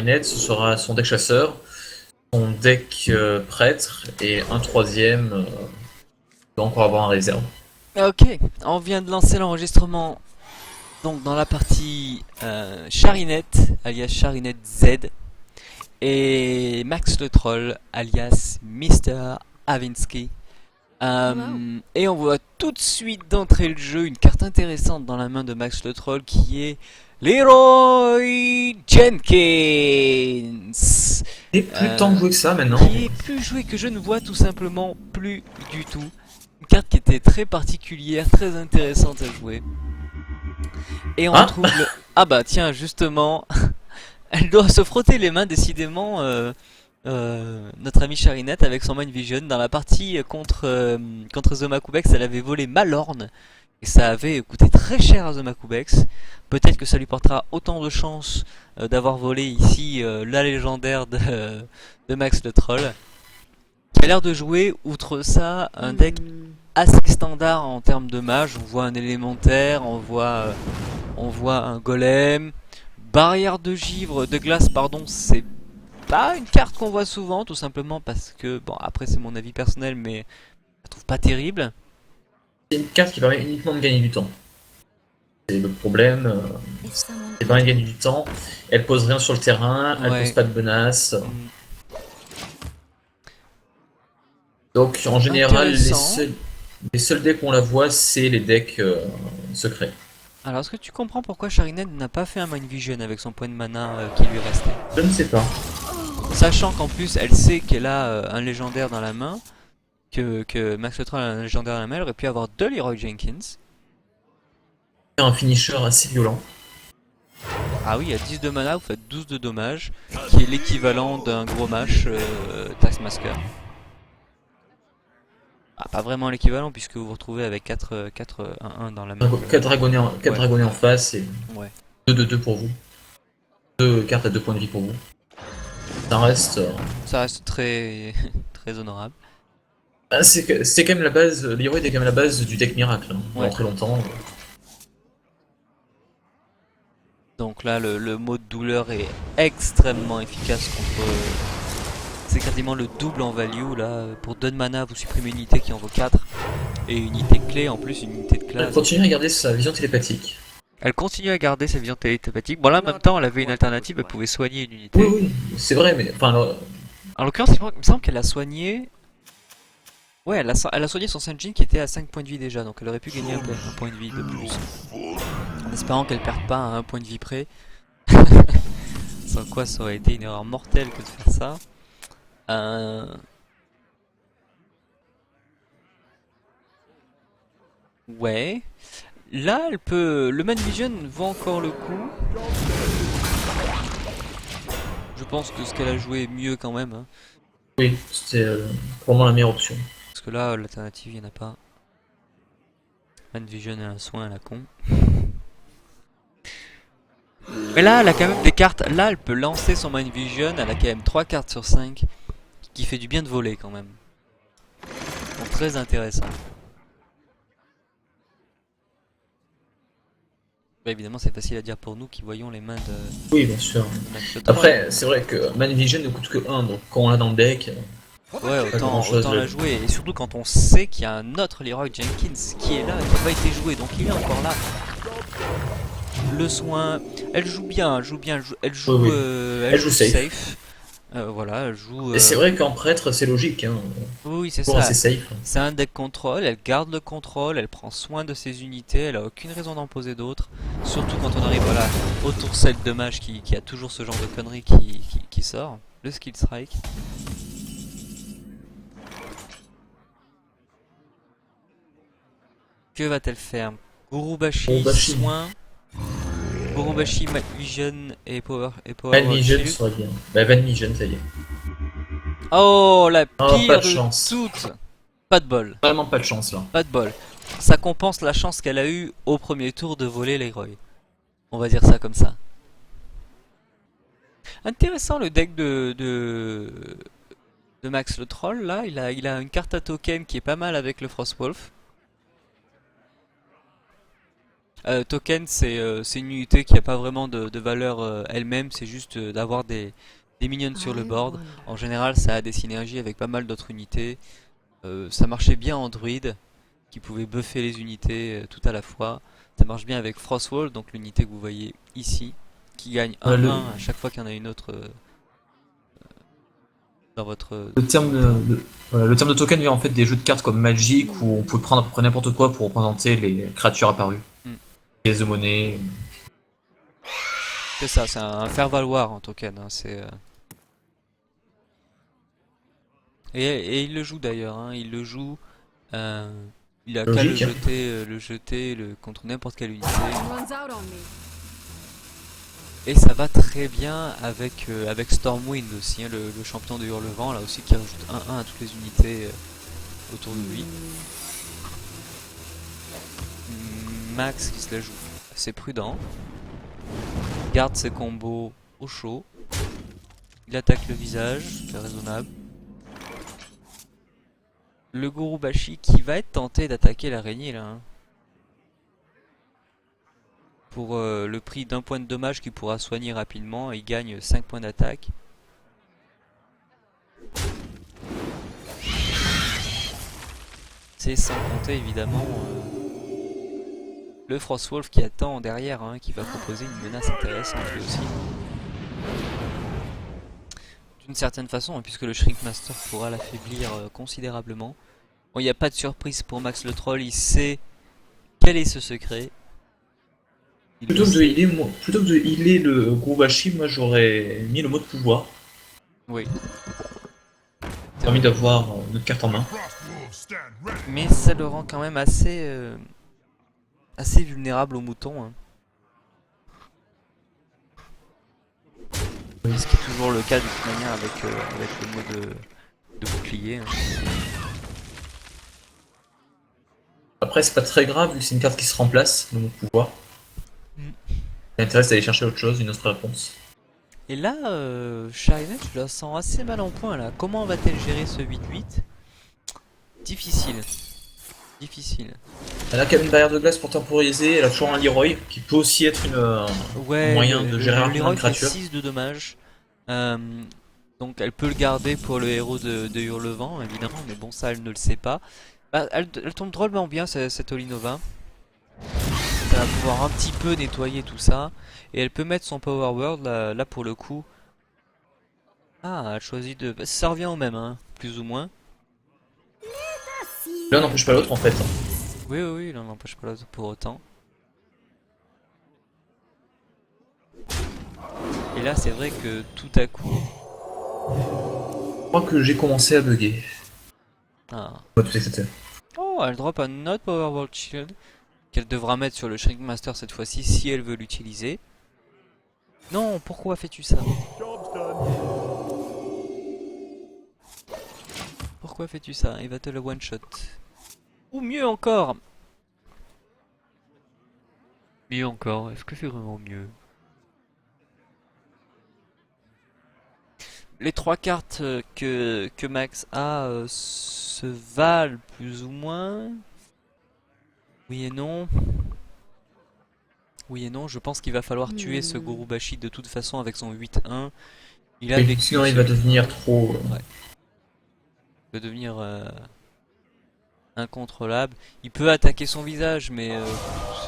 Net, ce sera son deck chasseur, son deck prêtre et un troisième doit encore avoir en réserve. Ok, on vient de lancer l'enregistrement donc dans la partie Charinette, alias Charinette Z, et Max le Troll, alias Mister Avinsky. Wow. Et on voit tout de suite d'entrée le jeu une carte intéressante dans la main de Max le Troll qui est Leroy Jenkins, Et plus tant joué que ça maintenant. qui est plus joué que je ne vois tout simplement plus du tout. Une carte qui était très particulière, très intéressante à jouer. Et on Ah, retrouve le... Ah bah tiens, justement, elle doit se frotter les mains décidément, notre ami Charinette avec son Mind Vision. Dans la partie contre Zomakubex, elle avait volé Malorne. Et ça avait coûté très cher à Zomakubex. Peut-être que ça lui portera autant de chance d'avoir volé ici la légendaire de Max le Troll. Qui a l'air de jouer, outre ça, un deck Hmm. assez standard en termes de mage. On voit un élémentaire, on voit un golem. Barrière de givre, de glace, pardon, c'est pas une carte qu'on voit souvent, tout simplement parce que, bon, après c'est mon avis personnel, mais je la trouve pas terrible. c'est une carte qui permet uniquement de gagner du temps. C'est le problème. If someone Elle permet de gagner du temps. Elle pose rien sur le terrain. Elle pose Ouais. pas de menaces. Hmm. Donc en général, Intéressant. les seuls decks où on la voit, c'est les decks secrets. Alors, est-ce que tu comprends pourquoi Sharinette n'a pas fait un Mind Vision avec son point de mana qui lui restait? Je ne sais pas. Sachant qu'en plus, elle sait qu'elle a un légendaire dans la main, que Max le Troll a un légendaire dans la main, elle aurait pu avoir deux Leroy Jenkins. C'est un finisher assez violent. Ah oui, à 10 de mana, vous faites 12 de dommages, qui est l'équivalent d'un gros mash Taskmaster. Ah, pas vraiment l'équivalent, puisque vous vous retrouvez avec 4 1-1 dans la même... 4 Ouais, dragonnets en face et ouais. 2 de 2 pour vous. Deux cartes à 2 points de vie pour vous. Ça reste. Ça reste très, très honorable. C'est quand même la base. Leroy était quand même la base du deck miracle. Hein, pendant Ouais. très longtemps. Donc là, le mot de douleur est extrêmement efficace contre... C'est quasiment le double en value, là. Pour 2 de mana, vous supprimez une unité qui en vaut 4. Et une unité clé, en plus, une unité de Elle classe. continue à garder sa vision télépathique. Elle continue à garder sa vision télépathique. Bon là, en même temps, elle avait une alternative, elle pouvait soigner une Oui, unité. oui, c'est vrai, mais enfin, En l'occurrence, il me semble qu'elle a soigné... Ouais, elle a soigné son Sanjin qui était à 5 points de vie déjà, donc elle aurait pu gagner un point de vie de plus. En espérant qu'elle perde pas à un point de vie près. Sans quoi ça aurait été une erreur mortelle que de faire ça. Euh... Ouais. Là, elle peut... Le Man Vision vaut encore le coup. Je pense que ce qu'elle a joué est mieux quand même. Hein. oui, c'est probablement la meilleure option. Parce que là, l'alternative, il n'y en a pas. Man Vision et un soin à la con. Mais là, elle a quand même des cartes. Là, elle peut lancer son Mind Vision. Elle a quand même 3 cartes sur 5. Qui fait du bien de voler quand même. Donc très intéressant. Bah, évidemment, c'est facile à dire pour nous qui voyons les mains Oui, bien sûr. de Max le Troll. Après, c'est vrai que Manvision ne coûte que 1, donc quand on l'a dans le deck, Ouais, pas grand chose. autant la jouer. Et surtout quand on sait qu'il y a un autre Leroy Jenkins qui est là, qui n'a pas été joué. Donc il est encore là. Le soin, elle joue bien, elle joue bien, Oui, oui. elle Elle joue joue safe. safe. Voilà, elle joue. Et c'est vrai qu'en prêtre, c'est logique, hein. Oui, c'est Pour ça. assez safe. C'est un deck contrôle, elle garde le contrôle, elle prend soin de ses unités, elle a aucune raison d'en poser d'autres. Surtout quand on arrive voilà, au tour 7 de mage qui a toujours ce genre de conneries qui sort. Le skill strike. Que va-t-elle faire? Bon, Gurubashi, Bashi. soin. Gurubashi, Night Vision et Van Power Vision Shield. serait bien. Bah, Van Vision, ça y est. Oh, la Ah, pas pire de de chance. toutes! Pas de bol. Vraiment pas de chance, là. Pas de bol. Ça compense la chance qu'elle a eue au premier tour de voler Leroy. On va dire ça comme ça. Intéressant le deck de Max le Troll là. Il a une carte à token qui est pas mal avec le Frostwolf. Token, c'est une unité qui a pas vraiment de valeur elle-même, c'est juste d'avoir des minions sur le I board. wonder. En général, ça a des synergies avec pas mal d'autres unités. Ça marchait bien en druide, qui pouvait buffer les unités tout à la fois. Ça marche bien avec Frostwall, donc l'unité que vous voyez ici, qui gagne Voilà, 1-1 à chaque fois qu'il y en a une autre dans votre... le terme voilà, le terme de token vient en fait des jeux de cartes comme Magic où on peut prendre à peu près n'importe quoi pour représenter les créatures apparues. Hmm. Pièces de monnaie. C'est ça, c'est un faire-valoir en token. Hein, et il le joue d'ailleurs, hein, il le joue. euh, il a qu'à Logique. le jeter contre n'importe quelle unité. Runs out on me. Et ça va très bien avec Stormwind aussi, hein, le champion de Hurlevent, là aussi qui rajoute 1-1 à toutes les unités autour de lui. Max qui se la joue assez prudent, garde ses combos au chaud, il attaque le visage, c'est raisonnable. Le Gurubashi qui va être tenté d'attaquer l'araignée là. Hein. Pour le prix d'un point de dommage qu'il pourra soigner rapidement, il gagne 5 points d'attaque. C'est sans compter évidemment le Frostwolf qui attend derrière, hein, qui va proposer une menace intéressante lui aussi. D'une certaine façon, hein, puisque le Shrinkmaster pourra l'affaiblir considérablement. Bon, il n'y a pas de surprise pour Max le Troll, il sait quel est ce secret. Plutôt que de healer le Gurubashi, moi j'aurais mis le mot de pouvoir. Oui. Permis d'avoir notre carte en main. Mais ça le rend quand même assez vulnérable aux moutons. Hein. Ce qui est toujours le cas de toute manière avec le mot de bouclier. Hein. Après, c'est pas très grave vu que c'est une carte qui se remplace, le mot de pouvoir. Ça m'intéresse d'aller chercher autre chose, une autre réponse. Et là, Sharinet, je la sens assez mal en point là. Comment va-t-elle gérer ce 8-8? Difficile. Difficile. Elle a quand même une barrière de glace pour temporiser, elle a toujours un Leroy qui peut aussi être un Ouais, moyen de gérer rapidement Leroy une fait créature. 6 de dommages. Euh, donc elle peut le garder pour le héros de Hurlevent, évidemment, mais bon, ça elle ne le sait pas. Bah, elle tombe drôlement bien cette Olinova. Ça va pouvoir un petit peu nettoyer tout ça. Et elle peut mettre son Power Word là pour le coup. Ah, elle choisit de... bah, ça revient au même, hein, plus ou moins. L'un n'empêche pas l'autre en fait. Oui, oui, oui, l'un n'empêche pas l'autre pour autant. Et là, c'est vrai que tout à coup... Je crois que j'ai commencé à bugger. Ah. Moi, tout c'était. Oh, elle drop un autre Power Word Shield. Qu'elle devra mettre sur le Shrinkmaster cette fois-ci si elle veut l'utiliser. Non, pourquoi fais-tu ça? Pourquoi fais-tu ça? Il va te le one-shot. Ou mieux encore. Mieux encore, est-ce que c'est vraiment mieux? Les trois cartes que Max a se valent plus ou moins. Oui et non. Oui et non, je pense qu'il va falloir tuer ce Gurubashi de toute façon avec son 8-1. Il a Oui, vécu sinon il va devenir trop. Ouais. Il va devenir incontrôlable. Il peut attaquer son visage, mais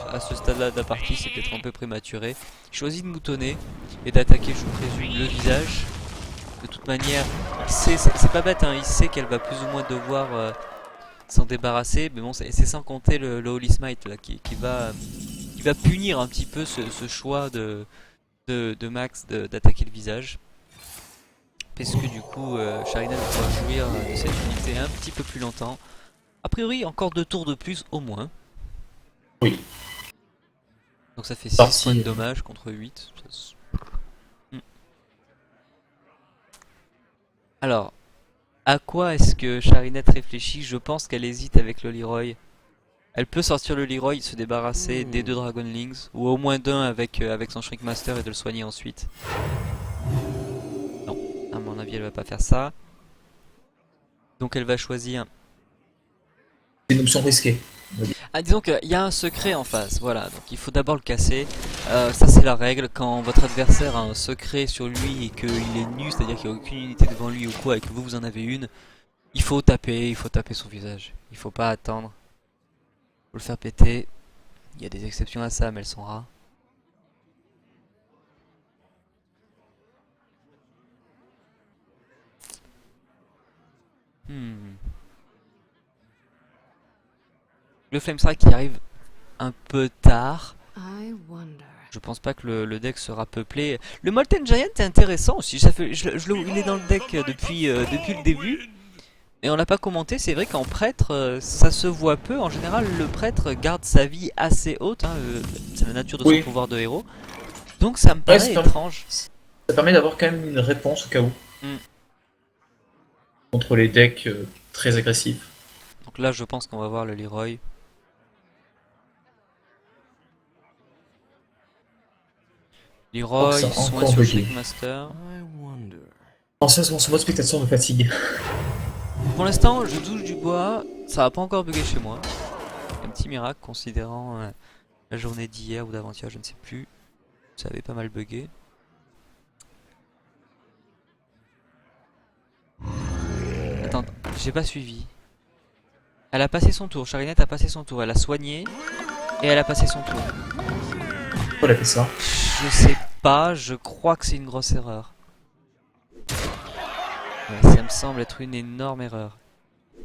à ce stade-là de la partie, c'est peut-être un peu prématuré. Il choisit de moutonner et d'attaquer, je présume, le visage. De toute manière, il sait, c'est pas bête, hein, il sait qu'elle va plus ou moins devoir s'en débarrasser, mais bon, c'est sans compter le Holy Smite là, qui va punir un petit peu ce choix de Max d'attaquer le visage. Parce que du coup, Sharingan va pouvoir jouir de cette unité un petit peu plus longtemps. A priori, encore 2 tours de plus au moins. Oui. Donc ça fait 6 Parti. points de dommage contre 8. Alors, à quoi est-ce que Charinette réfléchit? Je pense qu'elle hésite avec le Leroy. Elle peut sortir le Leroy, se débarrasser des 2 Dragonlings, ou au moins d'un avec son Shrinkmaster et de le soigner ensuite. Non, à mon avis elle va pas faire ça. Donc elle va choisir... C'est une option risquée. Ah, disons qu'il y a un secret en face, voilà, donc il faut d'abord le casser. Ça c'est la règle, quand votre adversaire a un secret sur lui et qu'il est nu, c'est-à-dire qu'il n'y a aucune unité devant lui ou quoi, et que vous en avez une, il faut taper son visage. Il faut pas attendre. Faut le faire péter. Il y a des exceptions à ça, mais elles sont rares. Hmm. Le Flamestrike qui arrive un peu tard. I wonder. Je pense pas que le deck sera peuplé. Le Molten Giant est intéressant aussi. Ça fait, il est dans le deck depuis le début. Et on l'a pas commenté. C'est vrai qu'en prêtre, ça se voit peu. En général, le prêtre garde sa vie assez haute. Hein, c'est la nature de son pouvoir de héros. Donc ça me paraît étrange. Ça permet d'avoir quand même une réponse au cas où. Mm. Contre les decks très agressifs. Donc là, je pense qu'on va voir le Leroy. Leroy, soin sur Shriekmaster. Pensez à son mode spectateur de fatigue. Pour l'instant, je touche du bois. Ça va pas encore bugger chez moi. Un petit miracle considérant la journée d'hier ou d'avant-hier, je ne sais plus. Ça avait pas mal bugué. Attends, j'ai pas suivi. Elle a passé son tour, Charinette a passé son tour, elle a soigné et elle a passé son tour. Pourquoi elle a fait ça? Je sais pas, je crois que c'est une grosse erreur. Ouais, ça me semble être une énorme erreur.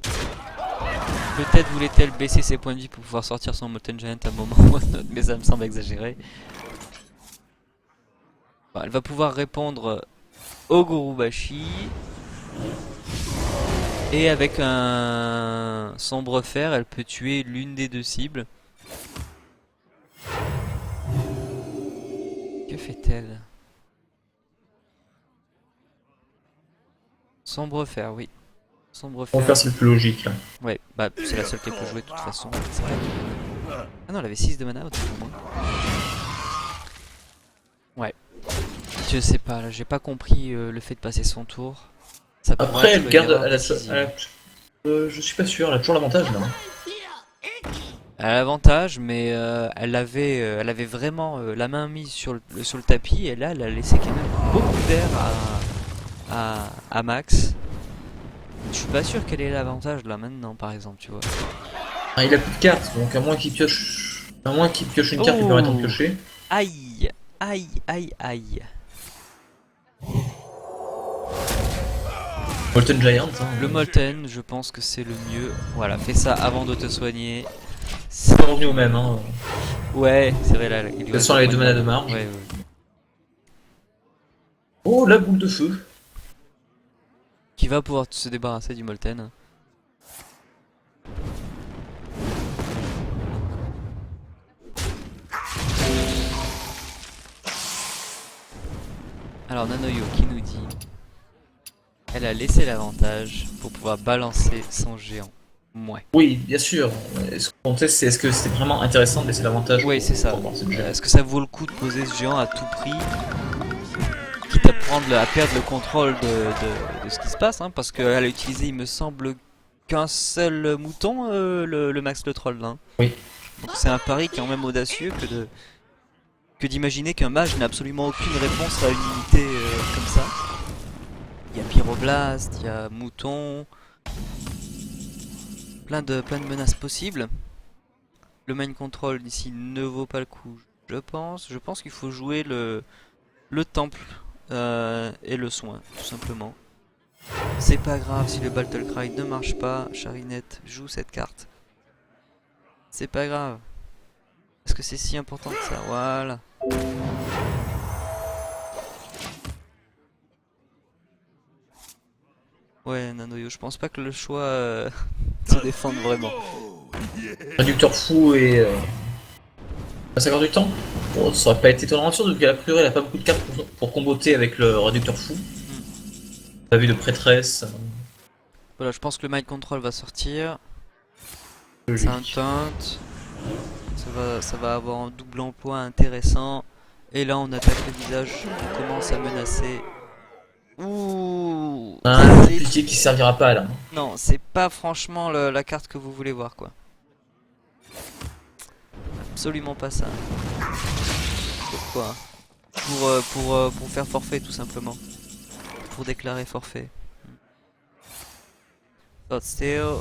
Peut-être voulait-elle baisser ses points de vie pour pouvoir sortir son Molten Giant à un moment ou à un autre, mais ça me semble exagéré. Bon, elle va pouvoir répondre au Gurubashi. Et avec un sombre fer, elle peut tuer l'une des deux cibles. Que fait-elle? Sombre fer, oui. Sombre fer. On va faire c'est le plus logique là. Ouais, bah c'est la seule qu'elle peut jouer de toute façon. Ah non, elle avait 6 de mana autant pour moi. Ouais. Je sais pas, là j'ai pas compris le fait de passer son tour. Ça Après, elle garde. décisive. Je suis pas sûr, elle a toujours l'avantage là. Elle a l'avantage, mais elle avait vraiment la main mise sur le tapis, et là elle a laissé quand même beaucoup d'air à Max. Je suis pas sûr qu'elle ait l'avantage là maintenant, par exemple, tu vois. Ah, il a plus de cartes, donc à moins qu'il pioche. À moins qu'il pioche une carte qui permettant de piocher. Aïe, aïe, aïe, aïe. Molten Giant. Hein. Le Molten, je pense que c'est le mieux. Voilà, fais ça avant de te soigner. C'est pas revenu au même. Hein. Ouais, c'est vrai là. De toute façon, elle avait 2 mana de marge. Ouais, ouais. Oh, la boule de feu. Qui va pouvoir se débarrasser du Molten. Alors Nanoyo qui nous dit elle a laissé l'avantage pour pouvoir balancer son géant. Ouais. Oui, bien sûr. Ce qu'on teste, c'est est-ce que c'était vraiment intéressant de laisser l'avantage. Oui, c'est ça. Le géant. Est-ce que ça vaut le coup de poser ce géant à tout prix, quitte à perdre le contrôle de ce qui se passe, hein, parce qu'elle a utilisé, il me semble, qu'un seul mouton, le Max le Troll. Hein. Oui. Donc c'est un pari qui est quand même audacieux que d'imaginer qu'un mage n'a absolument aucune réponse à une unité comme ça. Il y a Pyroblast, il y a Mouton, plein de menaces possibles. Le Mind Control d'ici ne vaut pas le coup, je pense. Je pense qu'il faut jouer le Temple et le Soin, tout simplement. C'est pas grave si le Battle Cry ne marche pas, Charinette joue cette carte. C'est pas grave. Est-ce que c'est si important que ça? Voilà. Ouais, Nanoyo, je pense pas que le choix se défende vraiment. Réducteur fou et. À 50 du temps. Bon, ça aurait pas été étonnant sûr, donc a priori elle a pas beaucoup de cartes pour comboter avec le réducteur fou. Pas vu de prêtresse. Voilà, je pense que le Mind Control va sortir. Logique. C'est un taunt. Ça va avoir un double emploi intéressant. Et là, on attaque le visage. On commence à menacer. Ouh. Un pitié qui servira pas là. Non, c'est pas franchement la carte que vous voulez voir, quoi. absolument pas ça. Pourquoi? Pour faire forfait tout simplement. Pour déclarer forfait. Thought Steel.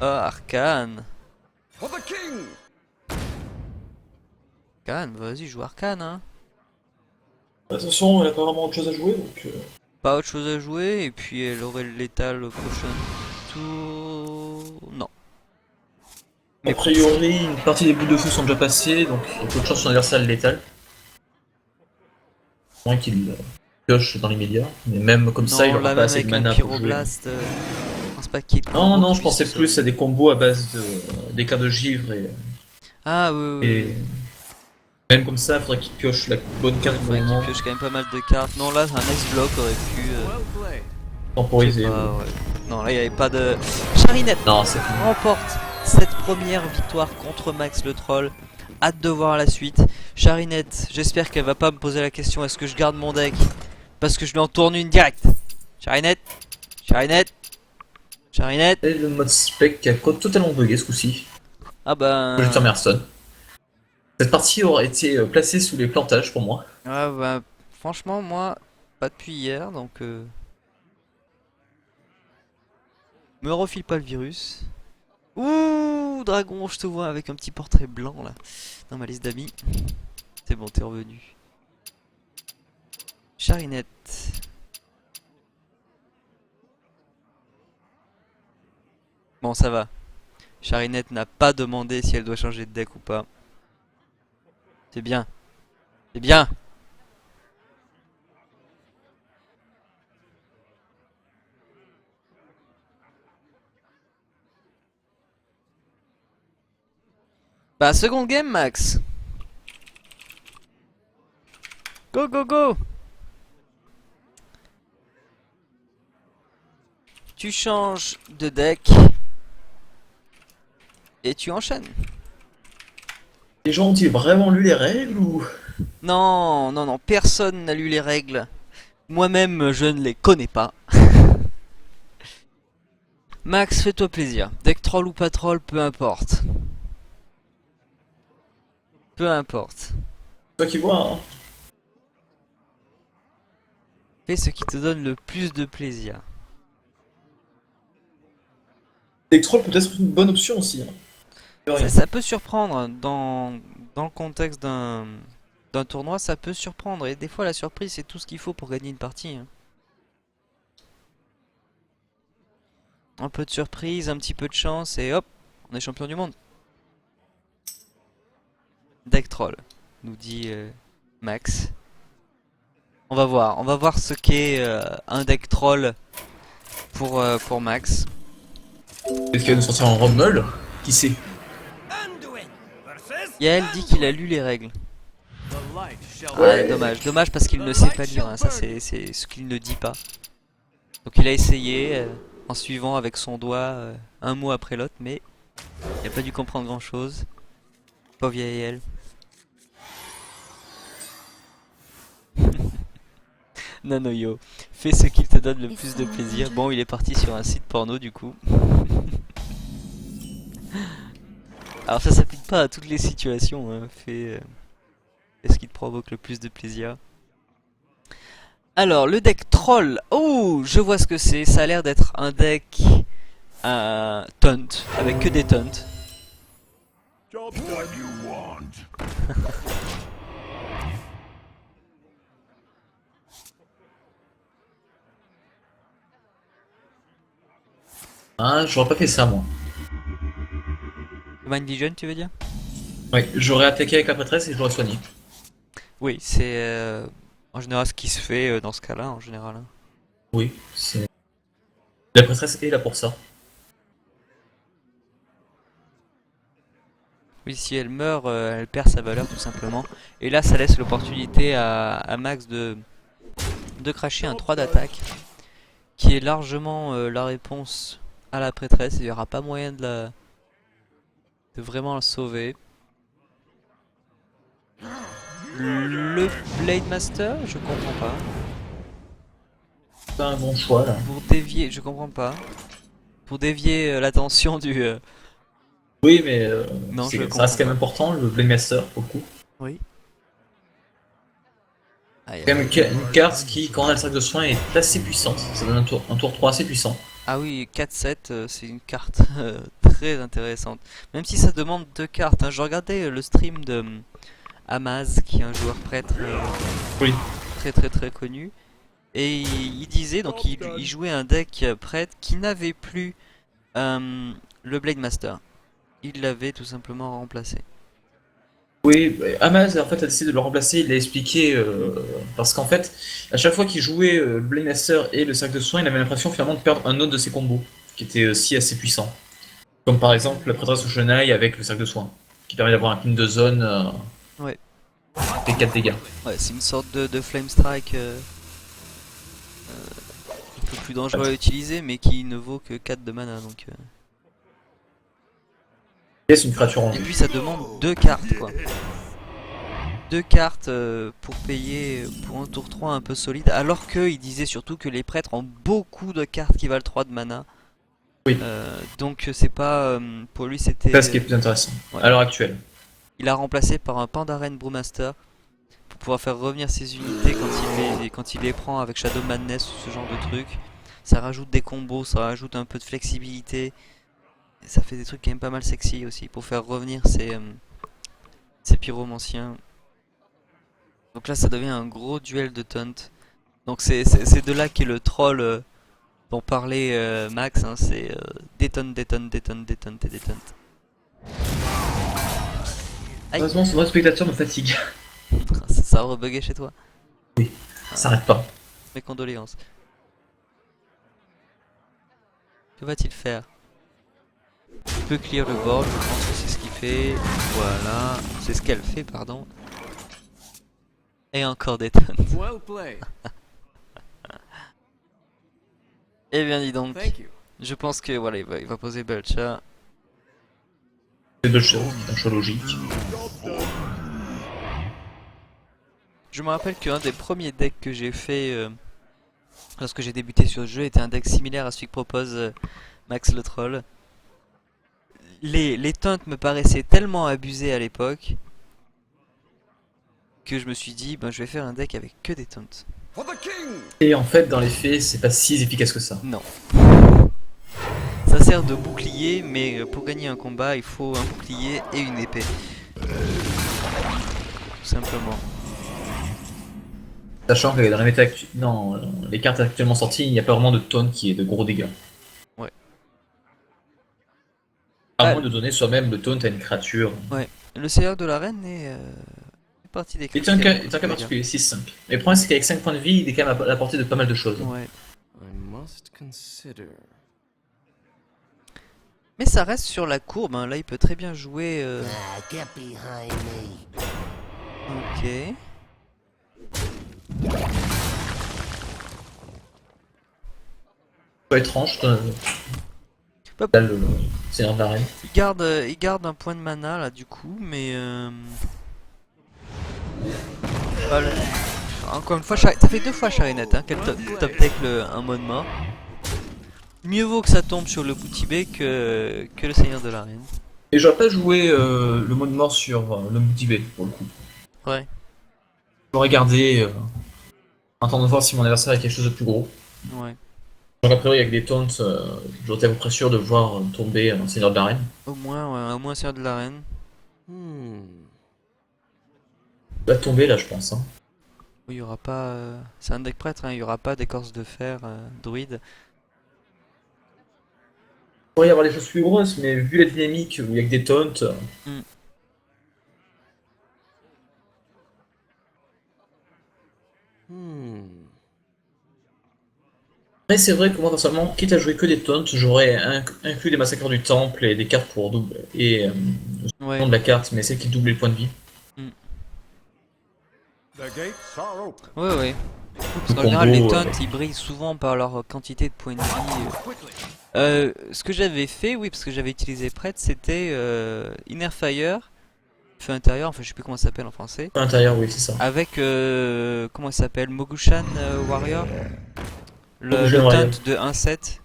Ah, Arcane. Arcane, vas-y, joue Arcane, hein. Attention, elle a pas vraiment autre chose à jouer, donc... Pas autre chose à jouer, et puis elle aurait le létal au prochain tour. Non. A priori, une partie des bouts de feu sont déjà passées, donc il y a peu de chance que son adversaire le létal. Moins qu'il pioche dans l'immédiat, mais même comme ça, il Non, aura là pas même assez de avec un mana pour jouer. pyroblast, je pense pas qu'il y ait de Non, combo non, qui je pensais puisse plus à des combos à base de d'éclairs de givre Ah oui, oui, et oui. même comme ça, il faudrait qu'il pioche la bonne carte au bon Faudrait qu'il moment, pioche quand même pas mal de cartes. Non, là, un X-Block aurait pu. Je sais temporiser. pas, ouais. Non, là, il n'y avait pas de. Charinette Non, c'est fini. remporte cette première victoire contre Max le Troll. Hâte de voir la suite. Charinette, j'espère qu'elle va pas me poser la question est-ce que je garde mon deck? Parce que je lui en tourne une directe. Charinette, Charinette, Charinette. Et le mode spec qui a totalement bugué ce coup-ci. Ah ben. Je tire Hearthstone. Cette partie aurait été placée sous les plantages pour moi. Ah bah, franchement, moi, pas depuis hier, donc me refile pas le virus. Ouh, dragon, je te vois avec un petit portrait blanc là, dans ma liste d'amis. C'est bon, t'es revenu. Charinette. Bon, ça va. Charinette n'a pas demandé si elle doit changer de deck ou pas. C'est bien. C'est bien. Bah, seconde game, Max. Go, go, go. Tu changes de deck. Et tu enchaînes. Les gens ont-ils vraiment lu les règles ou... Non, non, non, personne n'a lu les règles. Moi-même, je ne les connais pas. Max, fais-toi plaisir. Deck troll ou pas troll, peu importe. Peu importe. Toi qui vois, hein. Fais ce qui te donne le plus de plaisir. Electrol peut être une bonne option aussi. Hein. Ça peut surprendre dans le contexte d'un tournoi, ça peut surprendre. Et des fois, la surprise, c'est tout ce qu'il faut pour gagner une partie. Hein. Un peu de surprise, un petit peu de chance, et hop, on est champion du monde. Deck troll, nous dit Max. On va voir ce qu'est un deck troll pour Max. Peut-être qu'il va nous sortir en Rommel, qui sait. Yael dit qu'il a lu les règles. Ah, dommage, dommage parce qu'il ne sait pas lire, hein. Ça c'est ce qu'il ne dit pas. Donc il a essayé en suivant avec son doigt un mot après l'autre, mais il n'a pas dû comprendre grand chose. Pauvre Yael. Nanoyo, fais ce qui te donne le plus de plaisir. Bon, il est parti sur un site porno du coup. Alors ça s'applique pas à toutes les situations, hein. Fais ce qui te provoque le plus de plaisir. Alors, le deck troll. Oh, je vois ce que c'est. Ça a l'air d'être un deck taunt, avec que des taunts. Ah, j'aurais pas fait ça moi. Mind Vision, tu veux dire? Oui, j'aurais attaqué avec la prêtresse et je l'aurais soigné. Oui, c'est en général ce qui se fait dans ce cas-là, en général. Hein. Oui, c'est... La prêtresse est là pour ça. Oui, si elle meurt, elle perd sa valeur tout simplement. Et là, ça laisse l'opportunité à Max de cracher un 3 d'attaque, qui est largement la réponse à la prêtresse. Il n'y aura pas moyen de vraiment le sauver. Le Blade Master, je comprends pas. C'est pas un bon choix là. Pour dévier, je comprends pas. Pour dévier l'attention du Oui, mais Non, je ça comprends reste quand pas. même important, le Blade Master, pour le coup. Oui. Ah, C'est quand même une carte qui, quand on a le cercle de soins, est assez puissante. Ça donne un tour 3 assez puissant. ah oui, 4-7, c'est une carte très intéressante. Même si ça demande 2 cartes. Hein. Je regardais le stream de Amaz, qui est un joueur prêtre Oui. très très très connu. Et il disait, donc il jouait un deck prêtre qui n'avait plus le Blade Master. Il l'avait tout simplement remplacé. Oui, Amaz en fait a décidé de le remplacer, il l'a expliqué parce qu'en fait, à chaque fois qu'il jouait Blade Master et le cercle de soins, il avait l'impression finalement de perdre un autre de ses combos, qui était aussi assez puissant. Comme par exemple la prêtresse au chenail avec le cercle de soins, qui permet d'avoir un clean de zone Ouais. et 4 dégâts. Ouais, c'est une sorte de Flame Strike un peu plus dangereux à utiliser, mais qui ne vaut que 4 de mana. Donc, Et c'est une créature en et jeu. puis ça demande 2 cartes quoi. 2 cartes pour payer pour un tour 3 un peu solide, alors qu'il disait surtout que les prêtres ont beaucoup de cartes qui valent 3 de mana. Oui. Donc c'est pas... pour lui c'était... C'est ça ce qui est plus intéressant, ouais. à l'heure actuelle. Il a remplacé par un Pandaren Brewmaster pour pouvoir faire revenir ses unités quand il les prend avec Shadow Madness ou ce genre de truc. Ça rajoute des combos, ça rajoute un peu de flexibilité. Et ça fait des trucs quand même pas mal sexy aussi pour faire revenir ces pyromanciens. Donc là ça devient un gros duel de taunt. Donc c'est de là qu'est le troll dont parlait Max, hein, c'est détonne, détonne, détonne, détonne, détonne. Aïe. Heureusement, ce spectateur me fatigue. Ça a rebugué chez toi. Ça s'arrête pas. Mes condoléances. Que va-t-il faire? Il peut clear le board, je pense que c'est ce qu'il fait. Voilà, c'est ce qu'elle fait, pardon. Et encore des tonnes. Well played. Eh bien dis donc, Thank you. je pense que voilà, il va poser Belcha. C'est deux choses, c'est un choix logique. Je me rappelle qu'un des premiers decks que j'ai fait lorsque j'ai débuté sur le jeu était un deck similaire à celui que propose Max le Troll. Les taunts me paraissaient tellement abusés à l'époque que je me suis dit, ben, je vais faire un deck avec que des taunts. For the king. Et en fait, dans les faits, c'est pas si efficace que ça. Non. Ça sert de bouclier, mais pour gagner un combat, il faut un bouclier et une épée. Tout simplement. Sachant que dans les cartes actuellement sorties, il n'y a pas vraiment de taunt qui est de gros dégâts. Ouais. À Ah, moins de donner soi-même le taunt à une créature. Ouais. Le Seigneur de l'arène est partie des C'est un créatures. cas particulier, 6-5. Mais le problème, c'est qu'avec 5 points de vie, il est quand même à la portée de pas mal de choses. Ouais. I must consider. Mais ça reste sur la courbe, hein. Là il peut très bien jouer. Get behind me. Ok. Pas étrange, Hop. là, le Seigneur de l'arène. Il garde un point de mana là du coup, mais voilà. Encore une fois, ça fait 2 fois Charinette hein, qu'elle top deck un mode mort. Mieux vaut que ça tombe sur le Boutibé que le Seigneur de l'arène. Et j'aurais pas joué le mode mort sur le Moutibé, pour le coup. Ouais. J'aurais gardé un temps de voir si mon adversaire a quelque chose de plus gros. Ouais. Donc a priori avec des taunts, j'aurais été à peu près sûr de voir tomber un Seigneur de l'arène. Au moins Seigneur de l'arène. Il va tomber là je pense. Hein. Oui, il y aura pas. C'est un deck prêtre, hein, il y aura pas d'écorce de fer druide. Il pourrait y avoir des choses plus grosses, mais vu la dynamique où il y a que des taunts. Après c'est vrai que moi personnellement, quitte à jouer que des taunts, j'aurais inclus des massacres du temple et des cartes pour double. Et Ouais. nom de la carte, mais celle qui double les points de vie. The gates are open. Ouais, ouais. Parce qu'en Le général, les combo, taunts ils brillent souvent par leur quantité de points de vie. Quickly. Ce que j'avais fait, oui, parce que j'avais utilisé prêtre, c'était Inner Fire, feu intérieur, enfin je sais plus comment ça s'appelle en français, À l'intérieur, oui, c'est ça. avec comment ça s'appelle, Mogushan Warrior, le Mogushan taunt Warrior. de 1-7.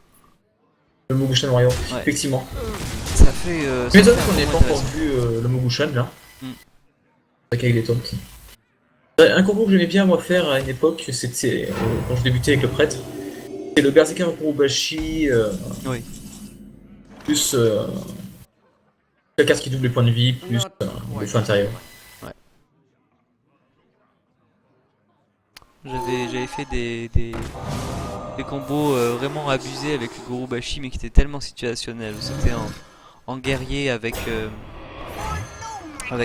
Le Mogushan Warrior, Ouais. effectivement. Ça fait. Mais Ça ça, fait qu'on un n'ait combo pas encore intéressant. vu le Mogushan là. Mm. Avec les taunts. Un combo que j'aimais bien moi faire à une époque, c'était quand je débutais avec le prêtre. C'est le Berserker Kurubashi Oui. plus la carte qui double les points de vie, plus Not le quite feu intérieur. J'avais fait des combos vraiment abusés avec le Gurubashi, mais qui étaient tellement situationnels. C'était en guerrier avec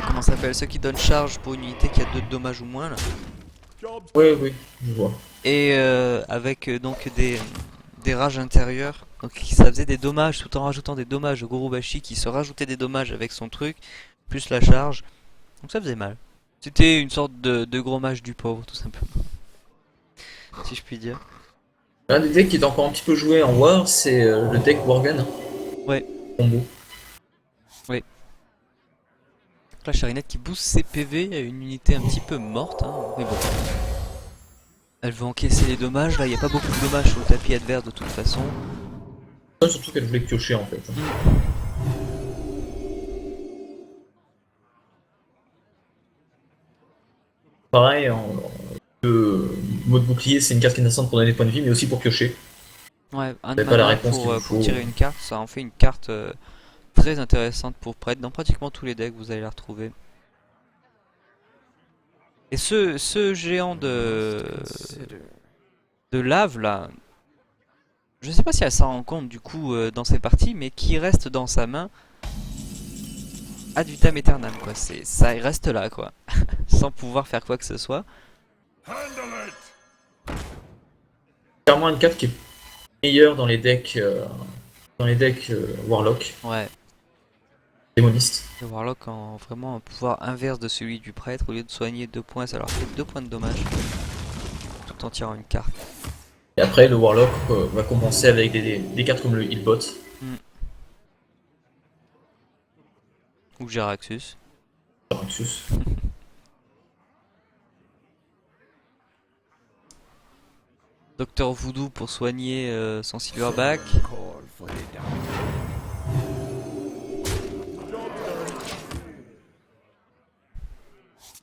comment ça s'appelle, ceux qui donnent charge pour une unité qui a 2 de dommages ou moins là. Oui, oui, je vois. Et avec donc des rages intérieures. Donc ça faisait des dommages tout en rajoutant des dommages au Gurubashi qui se rajoutait des dommages avec son truc, plus la charge. Donc ça faisait mal. C'était une sorte de gros mage du pauvre tout simplement. Si je puis dire. Un des decks qui est encore un petit peu joué en War, c'est le deck Worgen. Ouais. Combo. La charinette qui booste ses PV à une unité un petit peu morte, hein. Mais bon. Elle veut encaisser les dommages, là il n'y a pas beaucoup de dommages sur le tapis adverse de toute façon. Surtout qu'elle voulait piocher en fait. Pareil, le mode bouclier, c'est une carte qui est intéressante pour donner des points de vie, mais aussi pour piocher. Ouais, un T'avais pas la mana réponse qu'il vous pour faut. tirer une carte, ça en fait une carte très intéressante pour prêtre. Dans pratiquement tous les decks vous allez la retrouver. Et ce géant consider. de lave là, je sais pas si elle s'en rend compte du coup dans ses parties, mais qui reste dans sa main ad vitam aeternam quoi. Ça il reste là quoi, sans pouvoir faire quoi que ce soit. Clairement une carte qui est meilleure dans les decks, Warlock, Ouais. démonistes. Le Warlock en vraiment un pouvoir inverse de celui du prêtre, au lieu de soigner 2 points, ça leur fait 2 points de dommage. Tout en tirant une carte. Et après, le Warlock va compenser avec des cartes comme le Healbot. Ou Jaraxxus. Jaraxxus. Docteur Voodoo pour soigner son Silverback. Call for the down.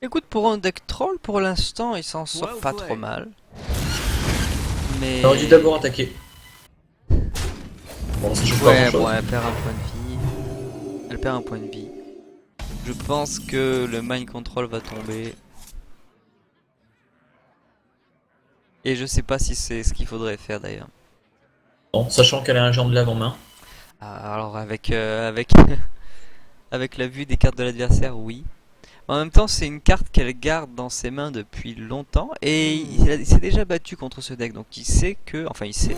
Écoute, pour un deck troll, pour l'instant, il s'en sort Well pas played. trop mal. Mais... On aurait dû d'abord attaquer. Bon, ça change pas Ouais, grand chose. bon, elle perd un point de vie. Elle perd un point de vie. Je pense que le Mind Control va tomber. Et je sais pas si c'est ce qu'il faudrait faire d'ailleurs. Bon, sachant qu'elle a un géant de lave en main. Alors avec avec la vue des cartes de l'adversaire, oui. En même temps, c'est une carte qu'elle garde dans ses mains depuis longtemps et il s'est déjà battu contre ce deck, donc il sait que, enfin il sait,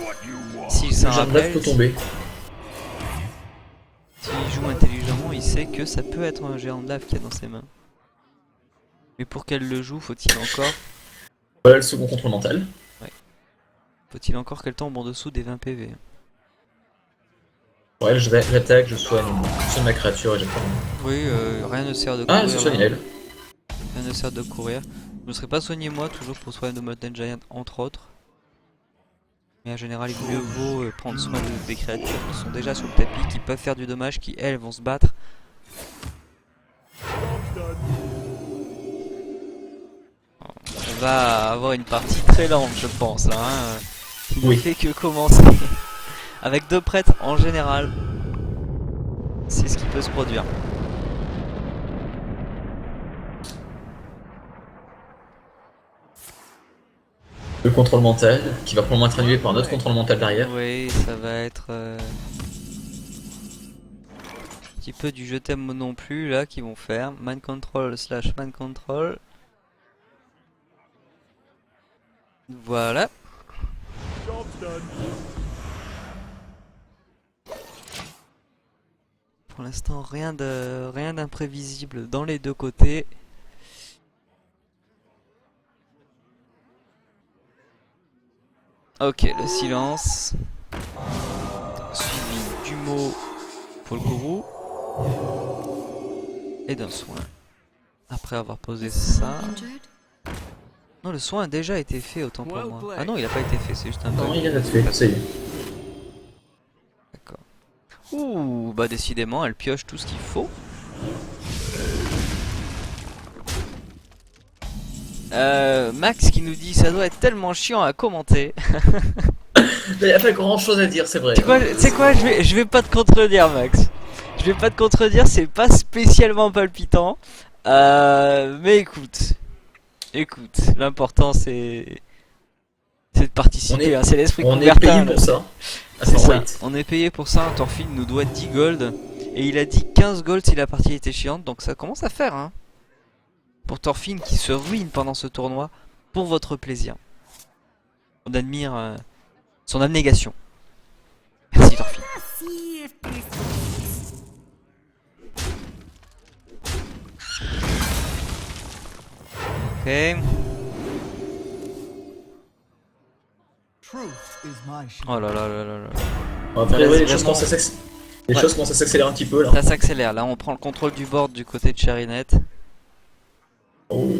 s'il Le s'en géant de lave rappelle, peut tomber. s'il joue intelligemment, il sait que ça peut être un géant de lave qu'il y a dans ses mains. Mais pour qu'elle le joue, faut-il Voilà le second contrôle mental. qu'elle tombe en dessous des 20 PV. Ouais, j'attaque, je soigne ma créature et j'apprends. Oui, rien ne sert de courir. Ah, c'est soigne là. elle. Rien ne sert de courir. Je ne serais pas soigné moi, toujours pour soigner de Mountain Giant entre autres. Mais en général, il mieux vaut prendre soin des créatures qui sont déjà sur le tapis, qui peuvent faire du dommage, qui elles vont se battre. On va avoir une partie très lente, je pense, là. Hein, qui ne Oui. fait que commencer. Avec 2 prêtres en général, c'est ce qui peut se produire. Le contrôle mental, qui va probablement être annulé par un autre contrôle mental derrière. Oui, ça va être un petit peu du je t'aime non plus là qu'ils vont faire. Man control slash man control. Voilà. Pour l'instant, rien d'imprévisible dans les deux côtés. Ok, le silence. Suivi du mot pour le gourou. Et d'un soin. Après avoir posé ça. Injured? Non, le soin a déjà été fait, autant pour Well moi. played. Ah non, il a pas été fait, c'est juste un Non, bug. il vient d'être fait, ça y est. D'accord. Ouh, bah décidément, elle pioche tout ce qu'il faut. Max qui nous dit ça doit être tellement chiant à commenter. Il n'y a pas grand chose à dire, c'est vrai. Tu sais quoi, je vais pas te contredire, Max. Je vais pas te contredire, c'est pas spécialement palpitant. Mais écoute, l'important c'est de participer, hein, c'est l'esprit On est Coubertin, payé là. pour ça. C'est Attends, ça, wait. on est payé pour ça. Thorfinn nous doit 10 gold. Et il a dit 15 gold si la partie était chiante, donc ça commence à faire, hein. Pour Thorfinn qui se ruine pendant ce tournoi, pour votre plaisir. On admire son abnégation. Merci Thorfinn. Ok. Oh là là là là là. Après, ouais, les choses Vraiment. commencent à s'accélérer. Les Ouais. choses commencent à s'accélérer un petit peu là. Ça s'accélère, là on prend le contrôle du board du côté de Charinette. Oh.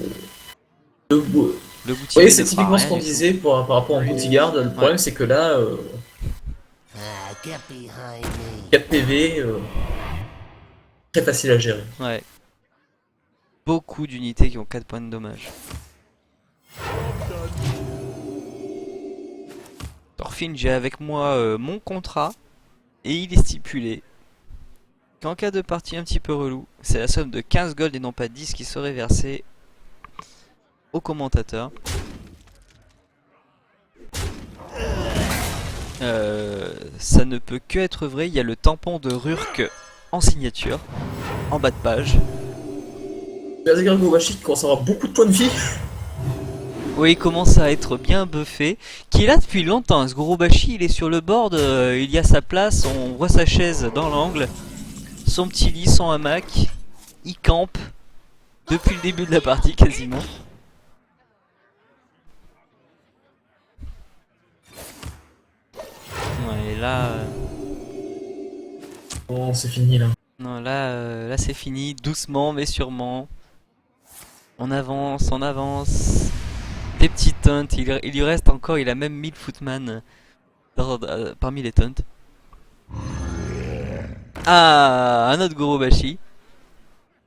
Le bou- Le boutillier Oui, ne c'est fera typiquement ce rien qu'on du tout. disait par rapport au Boutigarde. Le problème, c'est que là, Get behind me. 4 PV, très facile à gérer. Ouais. Beaucoup d'unités qui ont 4 points de dommage. Thorfinn, j'ai avec moi mon contrat et il est stipulé qu'en cas de partie un petit peu relou, c'est la somme de 15 gold et non pas 10 qui serait versée au commentateur. Ça ne peut que être vrai, il y a le tampon de Rurk en signature, en bas de page. Berserker Gobashi qui commence à avoir beaucoup de points de vie. Oui, il commence à être bien buffé. Qui est là depuis longtemps. Ce Gorobashi, il est sur le board. Il y a sa place. On voit sa chaise dans l'angle. Son petit lit, son hamac. Il campe. Depuis le début de la partie, quasiment. Ouais, et là. Bon, c'est fini là. Non, là c'est fini. Doucement, mais sûrement. On avance, on avance. Des petits taunts, il lui reste encore, il a même 1000 footman parmi les taunts. Ah, un autre Gorobashi.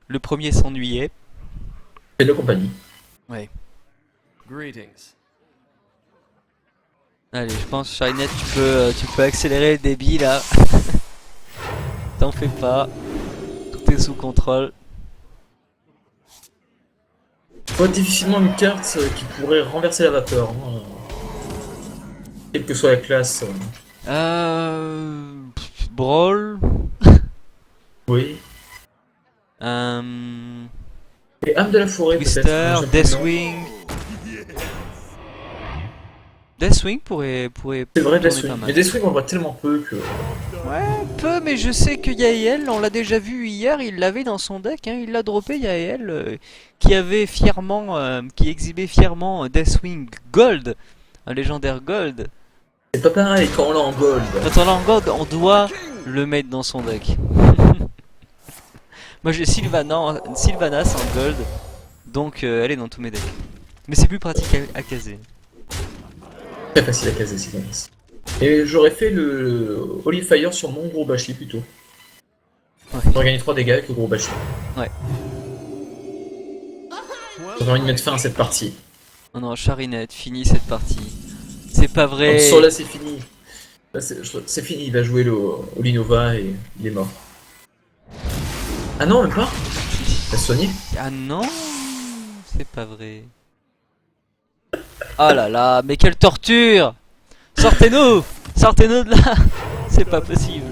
Le premier s'ennuyait. C'est de la compagnie. Greetings. Allez, je pense, Charinette, tu peux accélérer le débit là. T'en fais pas. Tout est sous contrôle. Je vois difficilement une carte qui pourrait renverser la vapeur. Hein. Quelle que soit la classe. Brawl. Oui. Euh, Et âme de la forêt Twister, peut-être. Deathwing. Deathwing pourrait C'est vrai, tourner Deathwing. pas mal. Mais Deathwing on voit tellement peu que. Ouais, peu, mais je sais que Yael, on l'a déjà vu hier, il l'avait dans son deck, hein, il l'a droppé Yael, qui avait fièrement, qui exhibait fièrement Deathwing Gold, un légendaire Gold. C'est pas pareil quand on l'a en gold. Quand on l'a en Gold, on doit le mettre dans son deck. Moi j'ai Sylvanas en Gold, donc elle est dans tous mes decks. Mais c'est plus pratique à caser. Très facile à caser, si Et j'aurais fait le Holy Fire sur mon gros Bashi plutôt. Ouais. J'aurais gagné 3 dégâts avec le gros Bashi. Ouais. J'aurais envie de mettre fin à cette partie. Oh non, Charinette, fini cette partie. C'est pas vrai. Donc, sur là, c'est fini. Là, c'est fini, il va jouer le Holy Nova et il est mort. Ah non, même pas. Il a soigné. Ah non, c'est pas vrai. Oh là là, mais quelle torture! Sortez-nous! Sortez-nous de là! C'est pas possible.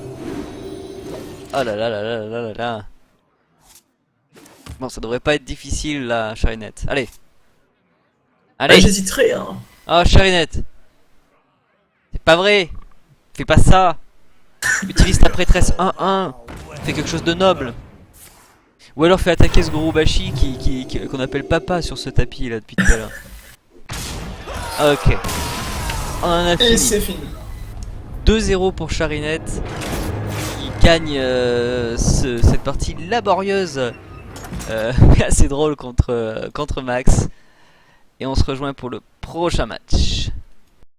Oh là là là là là là là. Bon, ça devrait pas être difficile là, Charinette. Allez! Ah, Allez! j'hésiterais, hein. Oh, Charinette! C'est pas vrai! Fais pas ça! Utilise ta prêtresse 1-1! Fais quelque chose de noble! Ou alors fais attaquer ce Gorobashi qu'on appelle papa sur ce tapis là depuis tout à l'heure. Ok. On en a Et fini. c'est fini. 2-0 pour Charinette. Qui gagne cette partie laborieuse. Mais assez drôle contre Max. Et on se rejoint pour le prochain match.